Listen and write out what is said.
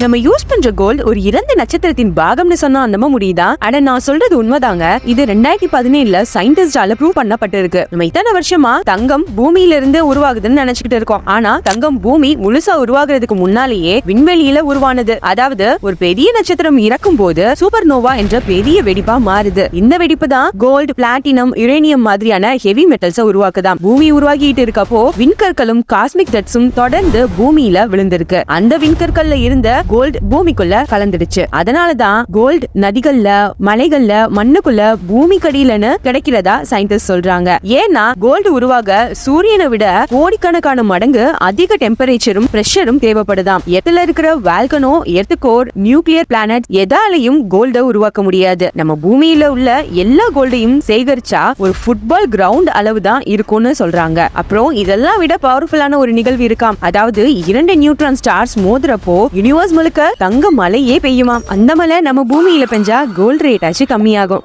நம்ம யூஸ் பண்ற கோல்டு ஒரு இறந்த நட்சத்திரத்தின் பாகம்னு சொன்னா நம்ப முடியுதா? ஆனா நான் சொல்றது உண்மைதாங்க. இது 2017ல சயின்டிஸ்டால ப்ரூவ் பண்ணப்பட்டிருக்கு. நம்ம இத்தனை வருஷமா தங்கம் பூமியில இருந்து உருவாகுதுன்னு நினைச்சுக்கிட்டு இருக்கோம். ஆனா தங்கம் பூமி முழுசா உருவாகிறதுக்கு முன்னாலேயே விண்வெளியில உருவானது. அதாவது ஒரு பெரிய நட்சத்திரம் இறக்கும் போது சூப்பர் நோவா என்ற பெரிய வெடிப்பா மாறுது. இந்த வெடிப்பு தான் கோல்டு, பிளாட்டினம், யுரேனியம் மாதிரியான ஹெவி மெட்டல்ஸ் உருவாக்குதான். பூமி உருவாகிட்டு இருக்கப்போ விண்கற்களும் காஸ்மிக் டட்ஸும் தொடர்ந்து பூமியில விழுந்திருக்கு. அந்த விண்கற்கள்ல இருந்த கோல்டு பூமிக்குள்ள கலந்துடுச்சு. அதனாலதான் கோல்டு நதிகள்ல, மலைகள்ல, மண்ணுக்குள்ள பூமிக்கடியிலன்னு கிடைக்கிறதா சயின்டிஸ்ட் சொல்றாங்க. ஏன்னா கோல்டு உருவாக சூரியனை விட கோடிக்கணக்கான மடங்கு அதிக டெம்பரேச்சரும் பிரஷரும் தேவைப்படுதாம். எர்த்ல இருக்கிற volcano, earth core, nuclear planet எதாலையும் கோல்ட உருவாக்க முடியாது. நம்ம பூமியில உள்ள எல்லா கோல்டையும் சேகரிச்சா ஒரு ஃபுட்பால் கிரவுண்ட் அளவு தான் இருக்கும்னு சொல்றாங்க. அப்புறம் இதெல்லாம் விட பவர்ஃபுல்லான ஒரு நிகழ்வு இருக்காம். அதாவது 2 நியூட்ரான் ஸ்டார்ஸ் மோதுறப்போ யூனிவர்ஸ் முழுக்க தங்க மழையே பெய்யுமாம். அந்த மழை நம்ம பூமியில பெஞ்சா கோல்ட் ரேட் ஆச்சு கம்மியாகும்.